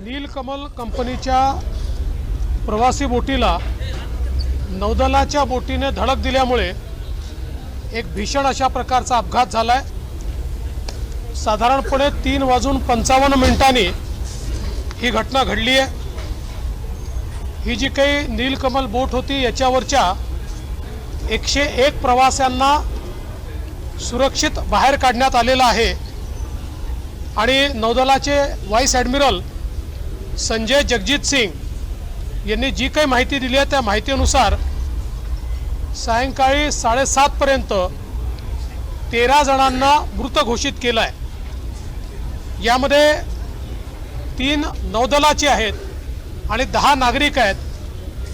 नीलकमल कंपनीच्या प्रवासी बोटीला नौदलाच्या बोटीने धडक दिल्यामुळे एक भीषण अशा प्रकारचा अपघात झाला आहे। साधारणपणे 3:55 ही घटना घडली आहे। ही जी काही नीलकमल बोट होती याच्यावरच्या 101 प्रवाशांना सुरक्षित बाहेर काढण्यात आलेलं आहे आणि नौदलाचे व्हाईस ॲडमिरल संजय जगजीत सिंग यांनी जी काही माहिती दिली आहे त्या माहितीनुसार सायंकाळी 7:30 पर्यंत 13 जणांना मृत घोषित केलं आहे। यामध्ये 3 नौदलाचे आहेत आणि 10 नागरिक आहेत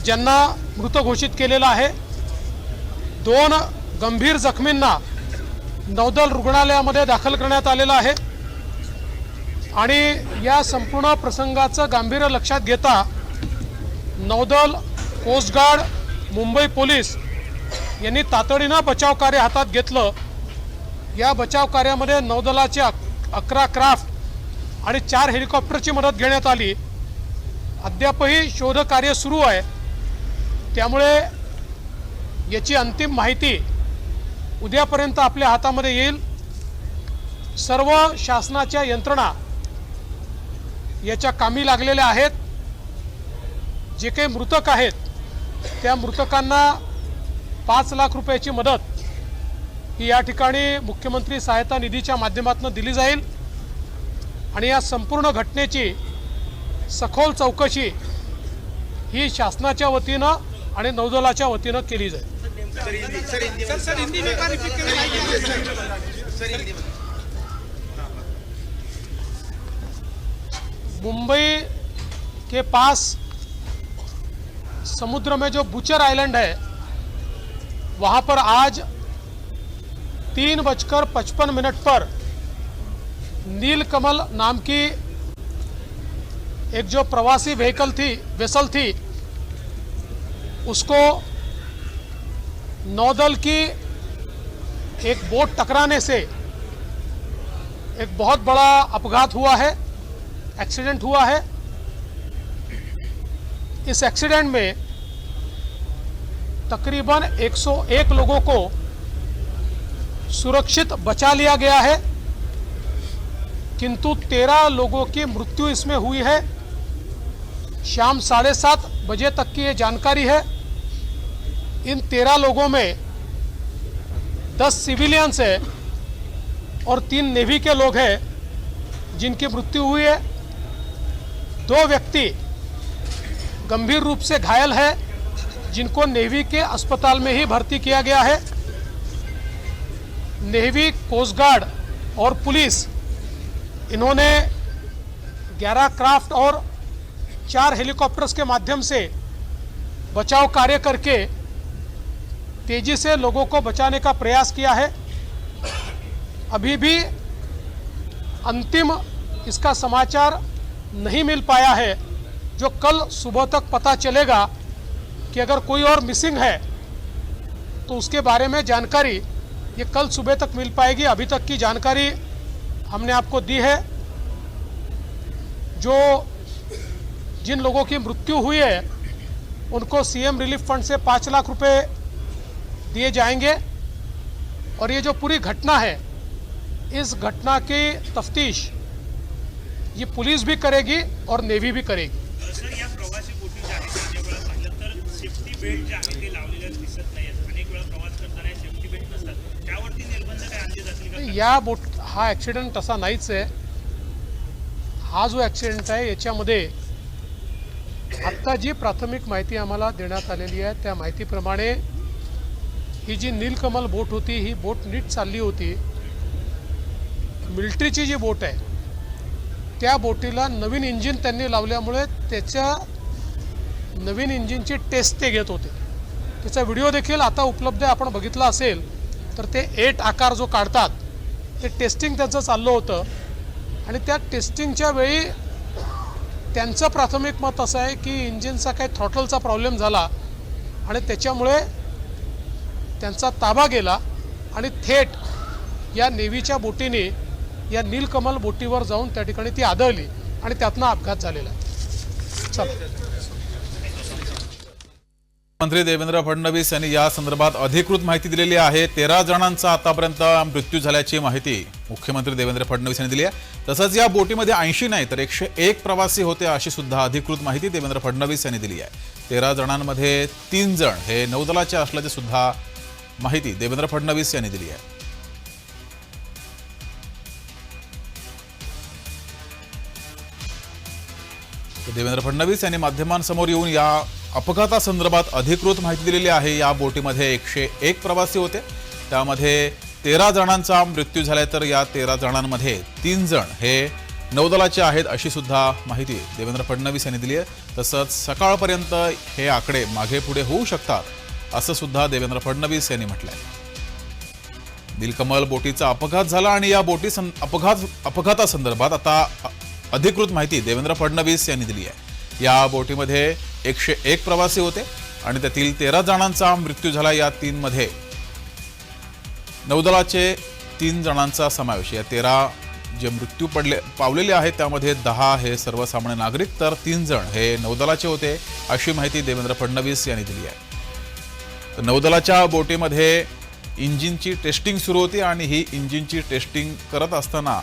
ज्यांना मृत घोषित केलेलं आहे। 2 गंभीर जखमींना नौदल रुग्णालयामध्ये दाखल करण्यात आलेलं आहे आणि या संपूर्ण प्रसंगाचं गांभीर्य लक्षात घेता नौदल, कोस्ट गार्ड, मुंबई पोलीस यांनी तातडीनं बचाव कार्य हातात घेतलं। या बचाव कार्यामध्ये नौदलाचे 11 क्राफ्ट आणि 4 हेलिकॉप्टरची मदत घेण्यात आली। अद्यापही शोध कार्य सुरू आहे, त्यामुळे याची अंतिम माहिती उद्यापर्यंत आपल्या हातामध्ये येईल। सर्व शासनाच्या यंत्रणा याच्या कामी लागलेल्या आहेत। जे काही मृतक आहेत त्या मृतकांना 5 लाख रुपयाची मदत ही या ठिकाणी मुख्यमंत्री सहायता निधीच्या माध्यमातून दिली जाईल आणि या संपूर्ण घटनेची सखोल चौकशी ही शासनाच्या वतीनं आणि नौदलाच्या वतीनं केली जाईल। मुंबई के पास समुद्र में जो बुचर आइलैंड है वहाँ पर आज 3:55 पर नीलकमल नाम की एक जो प्रवासी वेसल थी उसको नौदल की एक बोट टकराने से एक बहुत बड़ा अपघात हुआ है, एक्सीडेंट हुआ है। इस एक्सीडेंट में तकरीबन 101 लोगों को सुरक्षित बचा लिया गया है, किंतु 13 लोगों की मृत्यु इसमें हुई है। शाम 7:30 बजे तक की ये जानकारी है। इन 13 लोगों में 10 सिविलियंस है और 3 नेवी के लोग हैं जिनकी मृत्यु हुई है। 2 व्यक्ति गंभीर रूप से घायल है जिनको नेवी के अस्पताल में ही भर्ती किया गया है। नेवी, कोस्ट गार्ड और पुलिस इन्होंने 11 क्राफ्ट और 4 हेलीकॉप्टर्स के माध्यम से बचाव कार्य करके तेजी से लोगों को बचाने का प्रयास किया है। अभी भी अंतिम इसका समाचार नहीं मिल पाया है, जो कल सुबह तक पता चलेगा कि अगर कोई और मिसिंग है तो उसके बारे में जानकारी ये कल सुबह तक मिल पाएगी। अभी तक की जानकारी हमने आपको दी है। जो जिन लोगों की मृत्यु हुई है उनको सीएम रिलीफ फंड से 5 लाख रुपए दिए जाएंगे और ये जो पूरी घटना है इस घटना की तफ्तीश ये पुलिस भी करेगी और नेवी भी करेगी। सर, या प्रवासी बोटी ज्या आहेत त्याच्या वेळा पाहिलं तर सेफ्टी बेल्ट जे आहे ते लावलेले दिसत नाही आहेत। अनेक वेळा प्रवास करताना सेफ्टी बेल्ट नसतात, त्यावरती निर्बंध काय आणले जातील का? या बोट हा ॲक्सिडेंट असा नाहीच आहे। हा जो ॲक्सिडेंट आहे याच्यामध्ये आत्ता जी प्राथमिक माहिती आम्हाला देण्यात आलेली आहे त्या माहितीप्रमाणे ही जी नीलकमल बोट होती ही बोट नीट चालली होती। मिलिटरीची जी बोट आहे त्या बोटीला नवीन इंजिन त्यांनी लावल्यामुळे त्याच्या नवीन इंजिनची टेस्ट ते घेत होते। त्याचा व्हिडिओ देखील आता उपलब्ध आहे, आपण बघितला असेल तर ते 8 आकार जो काढतात ते टेस्टिंग त्याचं चाललं होतं आणि त्या टेस्टिंगच्या वेळी त्यांचं प्राथमिक मत असं आहे की इंजिनचा काही थ्रॉटलचा प्रॉब्लेम झाला आणि त्याच्यामुळे त्यांचा ताबा गेला आणि थेट या नेव्हीच्या बोटीने या नीलकमल बोटीवर जाऊन त्या ठिकाणी ती आदळली। आणि त्यातनं अपघात झालेला आहे. चला. मंत्री देवेंद्र फडणवीस यांनी या संदर्भात अधिकृत माहिती दिलेली आहे. 13 जणांचा आतापर्यंत मृत्यू झाल्याची माहिती मुख्यमंत्री देवेंद्र फडणवीस यांनी दिली आहे. तसंच या बोटीमध्ये 80 नाही तर 101 प्रवासी होते अशी सुद्धा अधिकृत माहिती देवेंद्र फडणवीस यांनी दिली आहे. 13 जणांमध्ये 3 जण हे नौदलाचे असल्याची सुद्धा माहिती देवेंद्र फडणवीस यांनी दिली आहे. देवेंद्र फडणवीस यांनी माध्यमांसमोर येऊन या अपघातासंदर्भात अधिकृत माहिती दिलेली आहे. या बोटीमध्ये 101 प्रवासी होते, त्यामध्ये 13 जणांचा मृत्यू झालाय तर या 13 जणांमध्ये 3 जण हे नौदलाचे आहेत अशी सुद्धा माहिती देवेंद्र फडणवीस यांनी दिली आहे. तसंच सकाळपर्यंत हे आकडे मागे पुढे होऊ शकतात असं सुद्धा देवेंद्र फडणवीस यांनी म्हटलंय. नीलकमल बोटीचा अपघात झाला आणि या बोटी अपघातासंदर्भात आता अधिकृत माहिती देवेंद्र फडणवीस यांनी दिली आहे. या बोटीमध्ये 101 प्रवासी होते आणि त्यातील 13 जणांचा मृत्यू झाला. या 3 मध्ये नौदलाचे 3 जणांचा समावेश. या 13 जे मृत्यू पावलेले आहेत त्यामध्ये 10 हे सर्वसामान्य नागरिक तर 3 जण हे नौदलाचे होते अशी माहिती देवेंद्र फडणवीस यांनी दिली आहे. तर नौदलाच्या बोटीमध्ये इंजिनची टेस्टिंग सुरू होती आणि ही इंजिनची टेस्टिंग करत असताना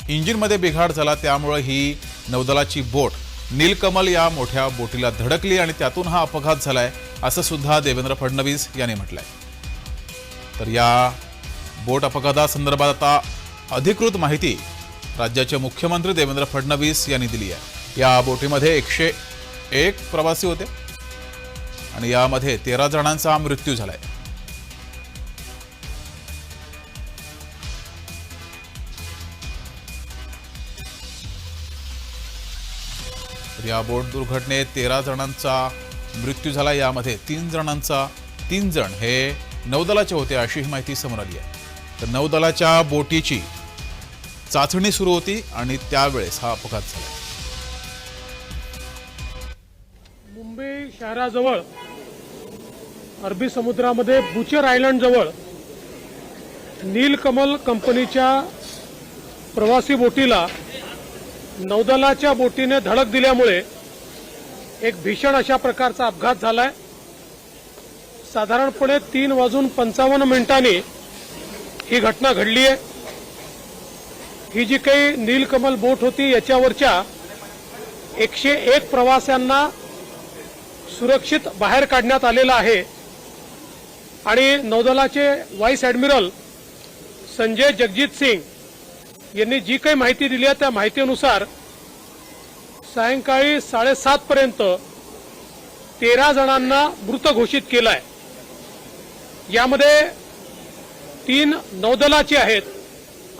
इंजिनमध्ये बिघाड झाला, त्यामुळे ही नौदलाची बोट नीलकमल या मोठ्या बोटीला धडकली आणि त्यातून हा अपघात झालाय असं सुद्धा देवेंद्र फडणवीस यांनी म्हटलंय. तर या बोट अपघातासंदर्भात आता अधिकृत माहिती राज्याचे मुख्यमंत्री देवेंद्र फडणवीस यांनी दिली आहे. या बोटीमध्ये 101 प्रवासी होते आणि यामध्ये 13 जणांचा मृत्यू झालाय. या बोट दुर्घटनेत 13 जणांचा मृत्यू झाला. यामध्ये 3 जण हे नौदलाचे होते अशी ही माहिती समोर आली आहे. तर नौदलाच्या बोटीची चाचणी सुरू होती आणि त्यावेळेस हा अपघात झाला. मुंबई शहराजवळ अरबी समुद्रामध्ये बुचर आयलंड जवळ नीलकमल कंपनीच्या प्रवासी बोटीला नौदलाच्या बोटीने धडक दिल्यामुळे एक भीषण अशा प्रकारचा अपघात झालाय. साधारणपणे 3:55 ही घटना घडली आहे. ही जी काही नीलकमल बोट होती याच्यावरच्या 101 प्रवाशांना सुरक्षित बाहेर काढण्यात आलेलं आहे आणि नौदलाचे व्हाईस ॲडमिरल संजय जगजीत सिंग यांनी जी काही माहिती दिली आहे त्या माहितीनुसार सायंकाळी 7:30 पर्यंत 13 जणांना मृत घोषित केलं आहे. यामध्ये 3 नौदलाचे आहेत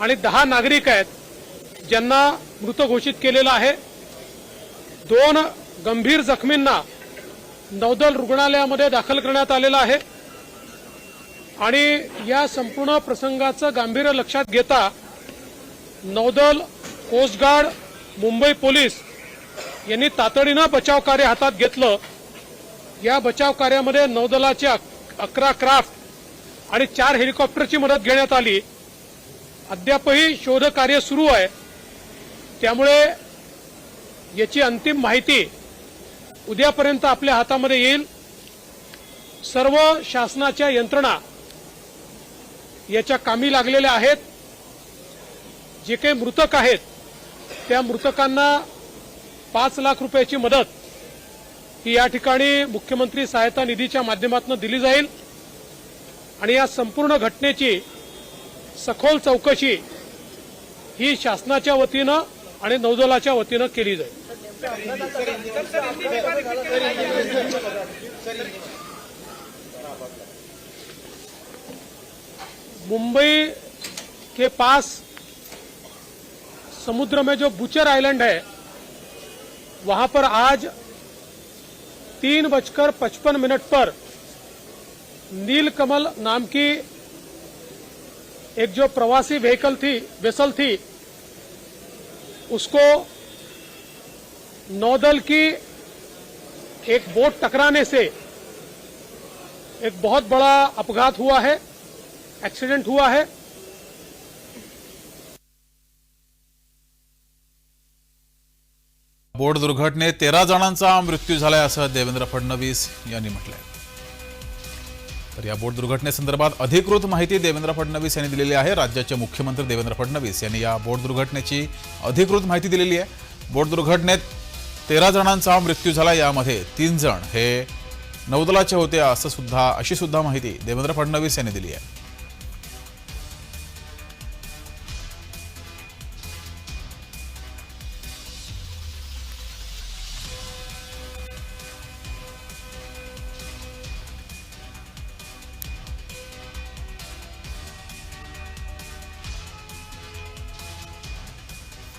आणि 10 नागरिक आहेत ज्यांना मृत घोषित केलेलं आहे. 2 गंभीर जखमींना नौदल रुग्णालयामध्ये दाखल करण्यात आलेलं आहे आणि या संपूर्ण प्रसंगाचं गांभीर्य लक्षात घेता नौदल, कोस्ट गार्ड, मुंबई पोलीस यांनी तातडीनं बचाव कार्य हातात घेतलं. या बचाव कार्यामध्ये नौदलाचे 11 क्राफ्ट आणि 4 हेलिकॉप्टरची मदत घेण्यात आली. अद्यापही शोध कार्य सुरू आहे, त्यामुळे याची अंतिम माहिती उद्यापर्यंत आपल्या हातामध्ये येईल. सर्व शासनाच्या यंत्रणा याच्या कामी लागलेल्या आहेत. जे काही मृतक आहेत त्या मृतकांना 5 लाख रुपयाची मदत ही या ठिकाणी मुख्यमंत्री सहायता निधीच्या माध्यमातून दिली जाईल आणि या संपूर्ण घटनेची सखोल चौकशी ही शासनाच्या वतीनं आणि नौदलाच्या वतीनं केली जाईल. मुंबई के पास समुद्र में जो बुचर आइलैंड है वहां पर आज 3:55 पर नीलकमल नाम की एक जो प्रवासी वेसल थी उसको नौदल की एक बोट टकराने से एक बहुत बड़ा अपघात हुआ है, एक्सीडेंट हुआ है. बोट दुर्घटनेत 13 जणांचा मृत्यू झालाय असं देवेंद्र फडणवीस यांनी म्हटलंय. तर या बोट दुर्घटनेसंदर्भात अधिकृत माहिती देवेंद्र फडणवीस यांनी दिलेली आहे. राज्याचे मुख्यमंत्री देवेंद्र फडणवीस यांनी या बोट दुर्घटनेची अधिकृत माहिती दिलेली आहे. बोट दुर्घटनेत 13 जणांचा मृत्यू झाला. यामध्ये 3 जण हे नौदलाचे होते अशी सुद्धा माहिती देवेंद्र फडणवीस यांनी दिली आहे.